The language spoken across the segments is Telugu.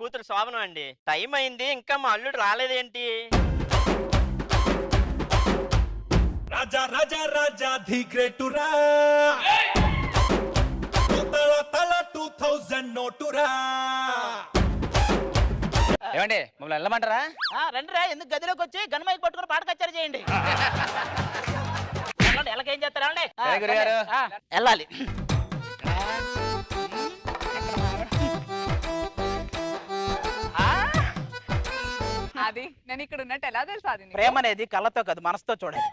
కూతురు శోభనం అండి. టైం అయింది, ఇంకా మా అల్లుడు రాలేదేంటి? రాజా రాజా రాజా ది గ్రేటురా తల తల 2000 నోటురా. ఏమండి మమ్మల్ని వెళ్ళమంటారా? రండిరా, ఎందుకు గదిలోకి వచ్చి గన్మైక్ పట్టుకుని పాట కచ్చారు చేయండి. ఎలాగేం చేస్తారా వెళ్ళాలి. అది నేను ఇక్కడ ఉన్నట్టు ఎలా తెలుసా? అది ప్రేమ అనేది కళ్ళతో కాదు, మనసుతో చూడాలి.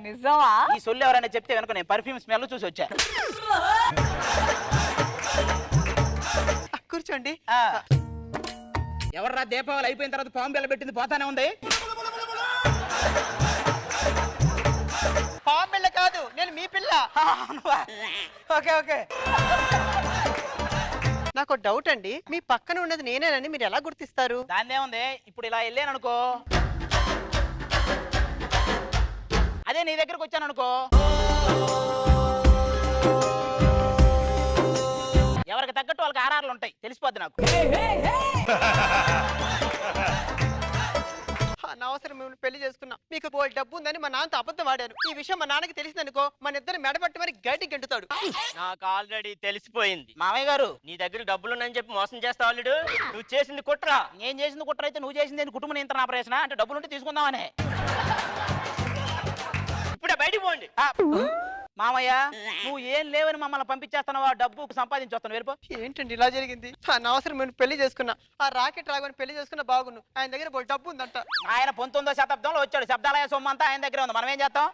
నిజమా? ఈ సొల్లు ఎవరైనా చెప్తే వెనుక నేను పర్ఫ్యూమ్ స్మెల్ చూసి వచ్చా. కూర్చోండి. ఎవర్రా దీపావళి అయిపోయిన తర్వాత పాము బిల్ల పెట్టింది పోతానే ఉంది? పాము పిల్ల కాదు, నేను మీ పిల్ల. Okay okay. నాకు డౌట్ అండి, మీ పక్కన ఉన్నది నేనేనని మీరు ఎలా గుర్తిస్తారు? దాన్నే ఉంది. ఇప్పుడు ఇలా వెళ్ళాను అనుకో, అదే నీ దగ్గరకు వచ్చాను అనుకో, ఎవరికి తగ్గట్టు వాళ్ళకి ఆర్ఆర్లు ఉంటాయి, తెలిసిపోద్ది నాకు. అనవసరం మిమ్మల్ని పెళ్లి చేసుకున్నా. మీకు బోల్ డబ్బు ఉందని మా నాన్నతో అబద్ధం వాడాను. ఈ విషయం మా నాన్నకి తెలిసిందనుకో, మన ఇద్దరు మెడబట్టి మరి గడ్డి గెంటుతాడు. నాకు ఆల్రెడీ తెలిసిపోయింది. మామయ్య గారు, నీ దగ్గర డబ్బులున్నాయని చెప్పి మోసం చేస్తావు అల్లుడు. నువ్వు చేసింది కుట్రా. నేను చేసింది కుట్ర అయితే నువ్వు చేసింది కుటుంబ నియంత్రణ ఆపరేషన్ అంటే డబ్బులుంటే తీసుకుందామనే. ఇప్పుడే బయటికి పోండి. మామయ్య, నువ్వు ఏం లేవని మమ్మల్ని పంపించేస్తున్నావా? డబ్బు సంపాదించొస్తాను, వెళ్ళిపో. ఏంటండి ఇలా జరిగింది? అనవసరం మేము పెళ్లి చేసుకున్నా. ఆ రాకెట్ రాగానే పెళ్లి చేసుకున్న బాగును. ఆయన దగ్గర బోల్ డబ్బు ఉందంట. ఆయన 19వ శతాబ్దంలో వచ్చాడు. శబ్దాలయ సొమ్ము అంతా ఆయన దగ్గర ఉంది. మనం ఏం చేస్తాం?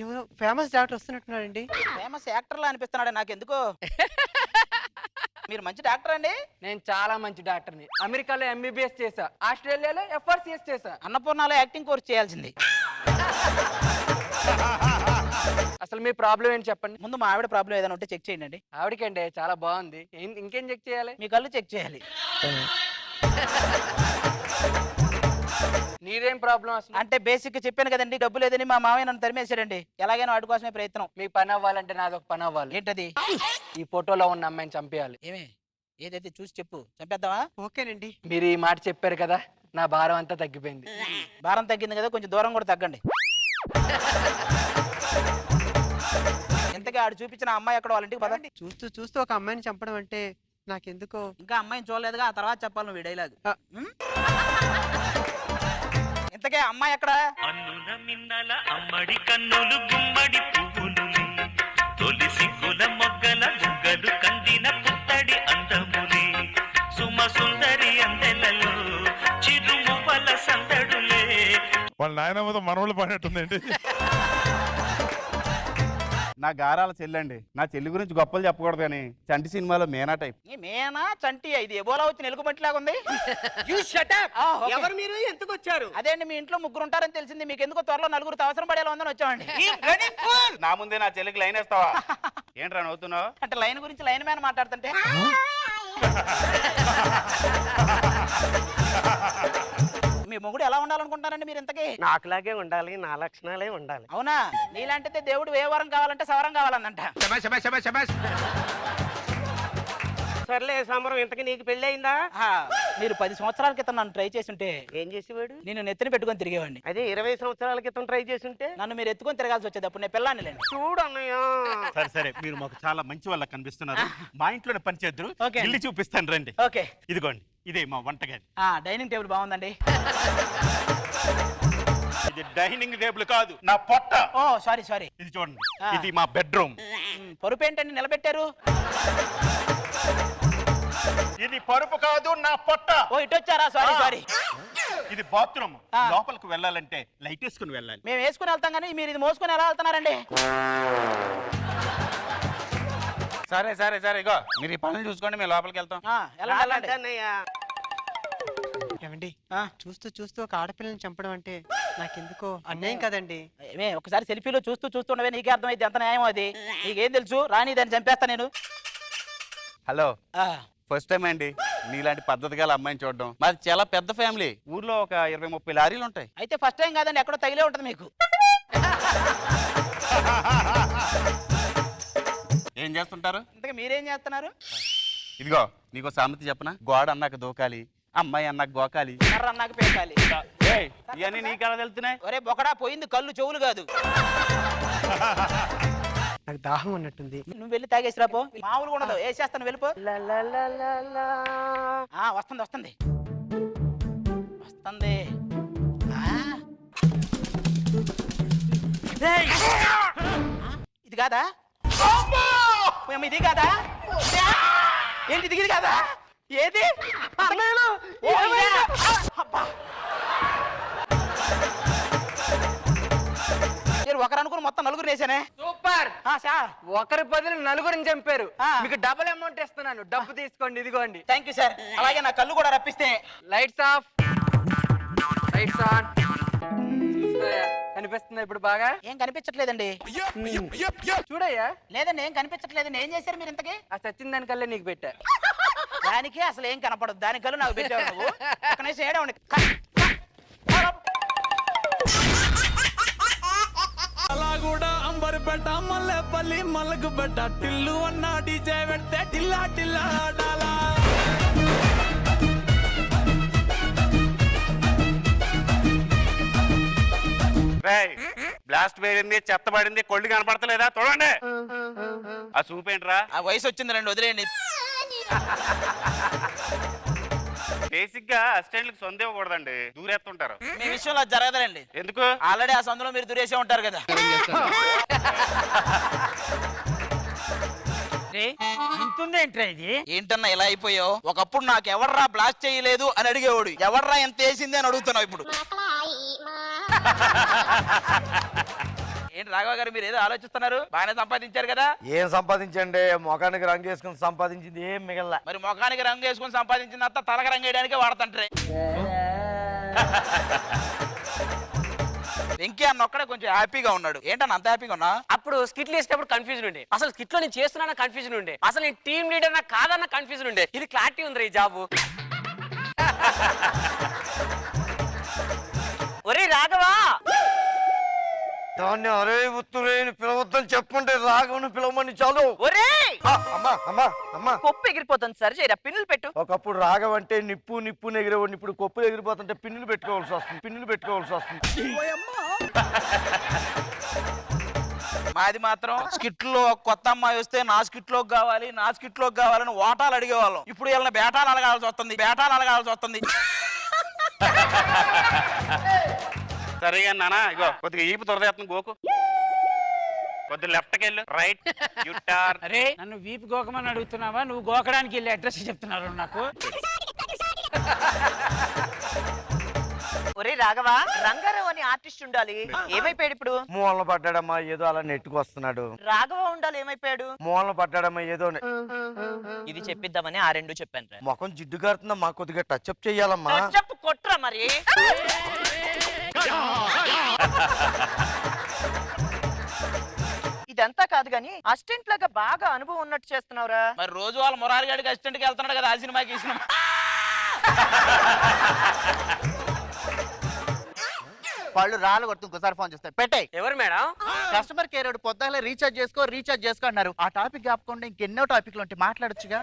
ఎవరో ఫేమస్ డాక్టర్ వస్తున్నట్టున్నాడండి. ఫేమస్ యాక్టర్లా అనిపిస్తున్నాడు నాకు ఎందుకో. మీరు మంచి డాక్టర్ అండి? నేను చాలా మంచి డాక్టర్ని. అమెరికాలో ఎంబీబీఎస్ చేశా, ఆస్ట్రేలియాలో ఎఫ్ఆర్సిఎస్ చేశా. అన్నపూర్ణలో యాక్టింగ్ కోర్స్ చేయాల్సింది. అసలు మీ ప్రాబ్లం ఏంటి చెప్పండి. ముందు మా ఆవిడ ప్రాబ్లం ఏదైనా ఉంటే చెక్ చేయండి. ఆవిడకండి చాలా బాగుంది. ఇంకేం చెక్ చేయాలి? మీ కళ్ళు చెక్ చేయాలి. నీదేం ప్రాబ్లం అసలు? అంటే బేసిక్ చెప్పాను కదండి, డబ్బు లేదని మా మామయ్య నన్ను తరిమేశాడండి. ఎలాగైనా వాడి కోసమే ప్రయత్నం. మీ పని అవ్వాలంటే నాది ఒక పని అవ్వాలి. ఏంటది? ఈ ఫోటోలో ఉన్న అమ్మాయిని చంపేయాలి. ఏమే ఏదైతే చూసి చెప్పు, చంపేద్దామా? ఓకేనండి. మీరు ఈ మాట చెప్పారు కదా, నా భారం అంతా తగ్గిపోయింది. భారం తగ్గింది కదా, కొంచెం దూరం కూడా తగ్గండి. ఇంతకీ ఆడు చూపించిన అమ్మాయి అక్కడ వాళ్ళ ఇంటికి పదండి. చూస్తూ చూస్తూ ఒక అమ్మాయిని చంపడం అంటే నాకెందుకో. ఇంకా అమ్మాయిని చూడలేదుగా, ఆ తర్వాత చెప్పాలి నువ్వు ఈ డైలాగ్. ఇంతకే అమ్మాయి ఎక్కడ? అన్నుల మిన్నల అమ్మడి కన్నులు గుమ్మడి పువ్వులు తొలి సిగ్గుల మొగ్గల బుగ్గలు కందిన పుత్తడి అందములే సుమ సుందరి అందెలలో చిరుమువ్వల సందడులే. వాళ్ళ నాయనమ్మతో మనవళ్ళు పడినట్టుందండి. నా గారాల చెల్లండి. నా చెల్లి గురించి గొప్పలు చెప్పకూడదు కానీ చంటి సినిమాలో మేనా టైప్. మేనా చంటి? ఇది ఎబోలా వచ్చిన ఎలుగుబంటిలాగా ఉంది. ఎవరు మీరు? ఎందుకు వచ్చారు? అదే అండి, మీ ఇంట్లో ముగ్గురు ఉంటారని తెలిసింది. మీకు ఎందుకో త్వరలో నలుగురు అవసరం పడేలా ఉందని వచ్చామండి. నా ముందే నా చెల్లికి లైన్ వేస్తావా? ఏంట్రా నవ్వుతున్నావు? అంటే లైన్ గురించి లైన్ మ్యాన్ మాట్లాడుతుంటే మీ మొగుడు ఎలా ఉండాలనుకుంటారండి మీరు? ఇంతకీ నాకులాగే ఉండాలి, నా లక్షణాలే ఉండాలి. అవునా? నీలాంటితే దేవుడు ఏ వరం కావాలంటే సవరం కావాలంట. సర్లే సమరం, ఇంతకి నీకు పెళ్లి అయిందా? మీరు 10 సంవత్సరాల క్రితం నన్ను ట్రై చేసి ఉంటే ఏం చేసేవాడు? నేను నెత్తిని పెట్టుకొని తిరిగేవాడిని. అదే 20 సంవత్సరాల క్రితం ట్రై చేసి ఉంటే నన్ను మీరు ఎత్తుకొని తిరగాల్సి వచ్చేది. అప్పుడు నేను పిల్లాన్ని లేండి. చూడు అన్నయ్య. సరే సరే, మీరు మాకు చాలా మంచి వాళ్ళకి కనిపిస్తున్నారు. మా ఇంట్లోనే పని చేద్దరు. ఇల్లు చూపిస్తాను రండి. ఓకే, ఇదిగోండి, ఇదే మా వంటగది. డైనింగ్ టేబుల్ బాగుందండి. ఇది డైనింగ్ టేబుల్ కాదు, నా పొట్ట. ఓ సారీ సారీ. ఇది చూడండి, ఇది మా బెడ్రూమ్. పరుపు ఏంటండి నిలబెట్టారు? ఇది పరుపు కాదు, నా పొట్ట. ఓ ఇటు వచ్చారా? Sorry sorry. ఇది బాత్రూమ్. లోపలికి వెళ్ళాలంటే లైట్ వేసుకుని వెళ్ళాలి. మేము వేసుకుని వెళ్తాం కానీ మీరు ఇది మోసుకొని ఎలా వెళ్తున్నారండి? సరే సరే సరే, ఇగో మీరు ఈ పనులు చూసుకోండి, మేము లోపలికి వెళ్తాం. ఏమండి, చూస్తూ చూస్తూ ఒక ఆడపిల్లని చంపడం అంటే నాకెందుకో అన్యాయం కదండి. ఒకసారి సెల్ఫీలో చూస్తూ చూస్తుండవే నీకే అర్థమైంది ఎంత న్యాయం అది. నీకేం తెలుసు? రాని దాన్ని చంపేస్తా నేను. హలో, ఫస్ట్ టైం అండి నీలాంటి పద్ధతి గల అమ్మాయిని చూడడం. మాది చాలా పెద్ద ఫ్యామిలీ. ఊర్లో ఒక 20-30 లారీలు ఉంటాయి. అయితే ఫస్ట్ టైం కాదండి, ఎక్కడో తగిలే ఉంటుంది మీకు. ఏం చేస్తుంటారు? ఇంతగా మీరేం చేస్తున్నారు? ఇదిగో నీకు సామెత చెప్పనా, గోడ అన్నాక దూకాలి, అమ్మాయి అన్నాక గోకాలి, కర్ర అన్నాక పేకాలి. ఏయ్, ఇవన్నీ నీకెలా తెలుస్తున్నాయి? ఒరే బొకడా, పోయింది కళ్ళు చెవులు కాదు. నాకు దాహం ఉన్నట్టుంది. నువ్వు వెళ్ళి తాగేసిరా పో. మామూలుగా ఉండదు, వేసేస్తాను వెళ్ళిపో. వస్తుంది వస్తుంది వస్తుంది. ఏయ్! ఇది కాదా? ఓయమ్మ, ఇది కాదా? ఏంటి ఇది కాదా? ఏది? ఓ, ఇదా? అబ్బా! మీరు ఒకరు అనుకుని మొత్తం నలుగురు వేసానే. సూపర్. సార్, ఒకరి బదులు నలుగురిని చంపారు. ఆ. మీకు డబుల్ అమౌంట్ ఇస్తున్నాను, డబ్బు తీసుకోండి, ఇదిగోండి. Thank you sir. అలాగే నా కళ్ళు కూడా రప్పిస్తే. Lights off, lights on. కనిపిస్తుందా ఇప్పుడు బాగా? ఏం కనిపించట్లేదండి. చూడయ్యా. లేదండి, ఏం కనిపించట్లేదండి. ఏం చేశారు మీరు ఇంతకీ? ఆ సచిన్ దానికల్లే నీకు పెట్టా. దానికి అసలు ఏం కనపడదు, దానికల్లు నాకు పెట్టావు నువ్వు. ఒక నిమిషం ఏడవండి. అలా కూడా అంబర్పేట మల్లెపల్లి మలకపేట టిల్లు అన్న డీజే పెడితే టిల్లా టిల్లా ఆడాలా. బ్లాస్ట్ పేరింది, చెత్త పడింది, కొళ్ళు కనపడతలేదా? చూడండి ఆ చూపేంట్రా. ఆ వయసు వచ్చింది రండి, వదిలేయండి. బేసిక్ గా అసిస్టెంట్లకు సొంత ఇవ్వకూడదండి, దూరేస్తుంటారు. మీ విషయంలో అది జరగదండి. ఎందుకు? ఆల్రెడీ ఆ సందులో మీరు దురేసే ఉంటారు కదా. ఇంతుందేంట్రా ఇది? ఏంటన్నా ఇలా అయిపోయావు? ఒకప్పుడు నాకు ఎవర్రా బ్లాస్ట్ చేయలేదు అని అడిగేవాడు, ఎవర్రా ఎంత వేసింది అని అడుగుతున్నావు ఇప్పుడు. ఏంటి రాఘవ గారు, మీరు ఏదో ఆలోచిస్తున్నారు? బాగానే సంపాదించారు కదా? ఏం సంపాదించండి, మొఖానికి రంగు వేసుకుని సంపాదించింది ఏం మిగల. మరి ముఖానికి రంగు వేసుకుని సంపాదించింది అంతా తలక రంగు వేయడానికే వాడతంటారే. వెంకీ అన్న ఒక్కడే కొంచెం హ్యాపీగా ఉన్నాడు. ఏంటన్న అంత హ్యాపీగా ఉన్నా? అప్పుడు స్కిట్లు వేసేటప్పుడు కన్ఫ్యూజన్ ఉండే, అసలు స్కిట్ లో నేను చేస్తున్నా కన్ఫ్యూజన్ ఉండే, అసలు నేను టీమ్ లీడర్ నా కాదన్న కన్ఫ్యూజన్ ఉండే. ఇది క్లారిటీ ఉంది ఈ జాబు. ఒరే రాఘవా, దాన్ని అరే ఉత్తురేని పిలవద్దని చెప్పుంటే రాఘవను పిలవమని చాలు. ఒరే అమ్మా అమ్మా అమ్మా, కొప్పు ఎగిరిపోతుంది సార్, చేయరా పిన్నులు పెట్టు. ఒకప్పుడు రాఘవ అంటే నిప్పు నిప్పు ఎగిరేవాడిని, ఇప్పుడు కొప్పు ఎగిరిపోతుంటే పిన్నులు పెట్టుకోవాల్సి వస్తుంది, పిన్నులు పెట్టుకోవాల్సి వస్తుంది. మాది మాత్రం స్కిట్ లో కొత్త అమ్మాయి వస్తే నా స్కిట్ లోకి కావాలి, నా స్కిట్ లోకి కావాలని ఓటాలు అడిగేవాళ్ళం. ఇప్పుడు వీళ్ళని బేటాలు అలగాల్సి వస్తుంది, బేటాలు అలగాల్సి వస్తుంది. సరేగా నానా, ఇగో కొద్దిగా ఈపు త్వరదేస్తుంది, గోకు కొద్దిగా లెఫ్ట్కి వెళ్ళు, రైట్ యూటర్న్. అరే నన్ను వీపు గోకమని అడుగుతున్నావా? నువ్వు గోకడానికి వెళ్ళి అడ్రస్ చెప్తున్నారు నాకు. ఒరే రాఘవా, రంగారావు అని ఆర్టిస్ట్ ఉండాలి, ఏమైపోయాడు ఇప్పుడు? మూలన పడ్డాడమ్మా, ఏదో అలా నెట్టుకు వస్తున్నాడు. రాఘవ ఉండాలి, ఏమైపోయాడు? మూలన పడ్డాడమ్మా, ఏదో ఇది చెప్పిద్దామని ఆ రెండు చెప్పాను. ముఖం జిడ్డు గారుతుందమ్మా, కొద్దిగా టచ్ అప్ చెయ్యాలమ్మా. చెప్పు కొట్రా మరి. ఇదంతా కాదు గాని అసిస్టెంట్ లాగా బాగా అనుభవం ఉన్నట్టు చేస్తున్నావురా. మరి రోజు వాళ్ళ మురారి గారికి అసిస్టెంట్ కి వెళ్తున్నాడు కదా, ఆ సినిమాకి ఈ సినిమా. వాళ్ళు రాళ్ళు కొడుతూ ఇంకోసారి ఫోన్ చేస్తారు. పెట్టాయి. ఎవరు మేడం? కస్టమర్ కేర్ పొద్దుగా రీఛార్జ్ చేసుకో అన్నారు. ఆ టాపిక్ కాకుండా ఇంకెన్నో టాపిక్లు ఉంటాయి, మాట్లాడొచ్చుగా.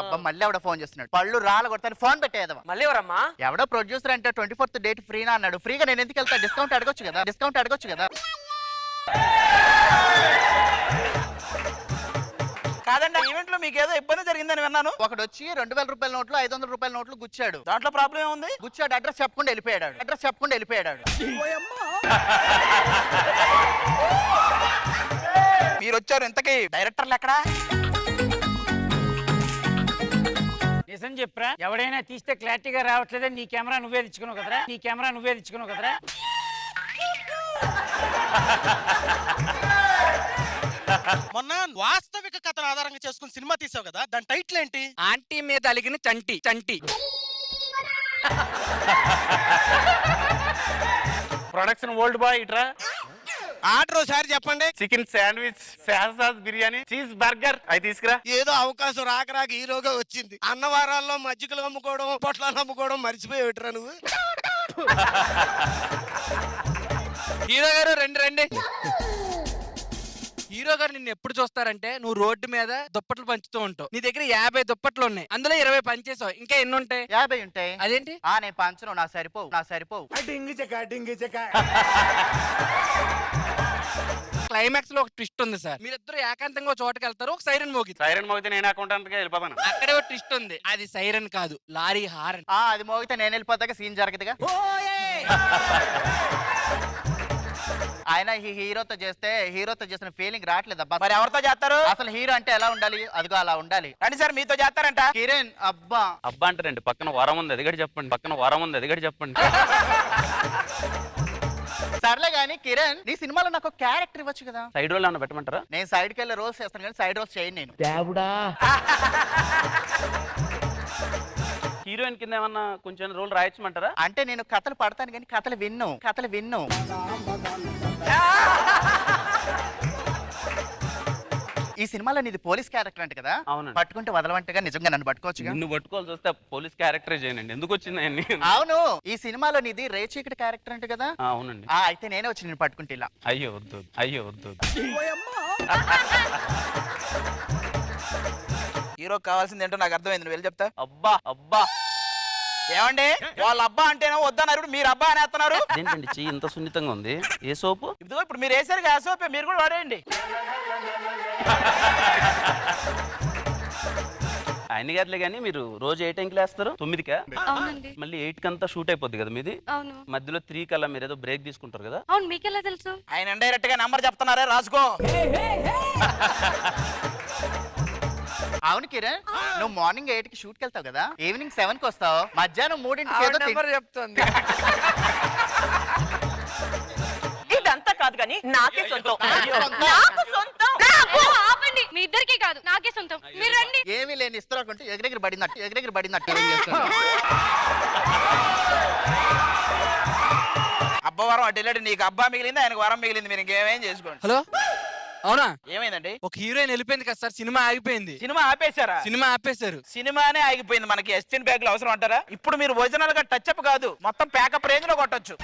అబ్బా, మళ్ళీ ఎవడో ఫోన్ చేస్తున్నాడు. పళ్ళు రాళ్ళు కొడతాను, ఫోన్ పెట్టేదవా. మళ్ళీ ఎవరమ్మా? ఎవడో ప్రొడ్యూసర్ అంటే 24th డేట్ ఫ్రీనా అన్నాడు. ఫ్రీగా నేను ఎందుకు వెళ్తా? డిస్కౌంట్ అడగొచ్చు కదా. కాదండి, ఈవెంట్ లో మీకు ఏదో ఇబ్బంది జరిగిందని విన్నాను. ఒకడు వచ్చి 2000 రూపాయల నోట్లు 500 రూపాయల నోట్లు గుచ్చాడు. దాంట్లో ప్రాబ్లం ఏముంది? గుచ్చాడు, అడ్రస్ చెప్పకుండా వెళ్ళిపోయాడు. మీరు వచ్చారు, ఇంతకీ డైరెక్టర్లు ఎక్కడా? నిజం చెప్పరా, ఎవడైనా తీస్తే క్లారిటీగా రావట్లేదని నీ కెమెరా నువ్వే తెచ్చుకున్నావు కదరా. మొన్న వాస్తవిక కథను ఆధారంగా చేసుకుని సినిమా తీసావు కదా, దాని టైటిల్ ఏంటి? ఆంటీ మీద అలిగిన చంటి. ప్రొడక్షన్ ఓల్డ్ బాయ్ ఇట్రా. ఆర్డర్ ఒకసారి చెప్పండి. Chicken sandwich, sauce biryani, cheese burger అవి తీసుకురా. ఏదో అవకాశం రాక హీరోగా వచ్చింది. అన్నవారాల్లో మజ్జిగలు అమ్ముకోవడం, పొట్లాలు అమ్ముకోవడం మర్చిపోయేవిట్రా నువ్వు. హీరో గారు రండి. హీరో గారు నిన్ను ఎప్పుడు చూస్తారంటే నువ్వు రోడ్డు మీద దుప్పట్లు పంచుతూ ఉంటావు. నీ దగ్గర 50 దుప్పట్లు ఉన్నాయి, అందులో 20 పంచేసావు, ఇంకా ఎన్ని ఉంటాయి? 50 ఉంటాయి. అదేంటి? నేను పంచను, నాకు సరిపోవు. క్లైమాక్స్ లో ఒక ట్విస్ట్ ఉంది సార్. మీరిద్దరు ఏకాంతంగా ఒక చోటకి వెళ్తారు, ఒక సైరన్ మోగిద్ది. సైరన్ మోగితే నేను అకౌంటెంట్ గా వెళ్ళిపోతాను. అక్కడే ఒక ట్విస్ట్ ఉంది, అది సైరన్ కాదు, లారీ హారన్. అది మోగితే నేను వెళ్ళిపోతాక సీన్ జరగదుగా. ఆయన హీరోతో చేసిన ఫీలింగ్ రావట్లేదు అబ్బా. మరి ఎవరితో చేస్తారు? అసలు హీరో అంటే ఎలా ఉండాలి? అదిగో అలా ఉండాలి. రండి సార్, మీతో చేస్తారంట. కిరణ్ అబ్బా అబ్బా అంటారండి, పక్కన వరం ఉంది, అది కూడా చెప్పండి. పక్కన వరం ఉంది, అది కూడా చెప్పండి. సర్లే గానీ కిరణ్, నీ సినిమాలో నాకు క్యారెక్టర్ ఇవ్వచ్చు కదా. సైడ్ రోల్ ఏమన్నా పెట్టమంటారా? నేను సైడ్ కి వెళ్ళి రోల్స్ చేస్తాను కానీ సైడ్ రోల్స్ చేయను నేను. హీరోయిన్ కింద ఏమన్నా కొంచెం రోల్ రాయొచ్చమంటారా? అంటే నేను కథలు పడతాను కానీ కథలు విన్ను. ఈ సినిమాలో నీది పోలీస్ క్యారెక్టర్ అంటే కదా. అవునండి. పట్టుకుంటే వదలవంటగా నిజంగా నన్ను పట్టుకోవచ్చుగా. నిన్ను పట్టుకోవాల్సి వస్తే పోలీస్ క్యారెక్టరే చేయనండి. ఎందుకు వచ్చింది అన్ని? అవును, ఈ సినిమాలో నీది రేచీకటి క్యారెక్టర్ అంటే కదా. అవునండి. అయితే నేనే వచ్చి నేను పట్టుకుంటే ఇలా. అయ్యో వద్దు. హీరో కావాల్సింది ఏంటో నాకు అర్థమైంది, నువ్వు వెళ్ళి చెప్తా. అబ్బా ఏమండి, వాళ్ళ అబ్బా అంటేనో వద్దన్నారు, మీరు అబ్బా అనేస్తున్నారు. ఏంటండి చెయ్యి ఇంత సున్నితంగా ఉంది? ఏ సోపు? ఇదిగో ఇప్పుడు మీరు వేసారు ఆ సోపే, మీరు కూడా వాడేయండి. ఆయన గారులే కానీ మీరు రోజు ఏ టైంకి లేస్తారు? 9కా? అవునండి. మళ్ళీ 8 అంతా షూట్ అయిపోద్ది కదా మీది. అవును. మధ్యలో 3 కల్లా మీరు ఏదో బ్రేక్ తీసుకుంటారు కదా. అవును, మీకెలా తెలుసు? ఆయన ఇండైరెక్ట్ గా నంబర్ చెప్తున్నారే, రాసుకో. అవును కిరణ్, నువ్వు మార్నింగ్ 8 కి షూట్ కి వెళ్తావు కదా, ఈవినింగ్ 7 కి వస్తావు, మధ్యాహ్నం 3ంటికి ఏదో నెంబర్ చెప్తుంది. ఇదంతా కాదు కానీ నాకే సొంతం. ఆపండి, మీ ఇద్దరికీ కాదు, నాకే సొంతం. మీరు రండి. ఏమీ లేని ఇస్తరాకుంటే ఎగిరెగిరి పడినట్టు ఏం చేస్తాను. అబ్బా వరం అటు వెళ్ళాడు, నీకు అబ్బా మిగిలింది, ఆయనకు వరం మిగిలింది, మీరు ఇంకేమేం చేసుకోండి. హలో, అవునా? ఏమైందండి? ఒక హీరోయిన్ వెళ్ళిపోయింది కదా సార్, సినిమా ఆగిపోయింది. సినిమా ఆపేశారా? సినిమా ఆపేశారు. సినిమానే ఆగిపోయింది, మనకి ఎస్టిన్ బ్యాగ్ అవసరం అంటారా? ఇప్పుడు మీరు ఒరిజినల్ గా టచ్ అప్ కాదు, మొత్తం ప్యాకప్ రేంజ్ లో కొట్టొచ్చు.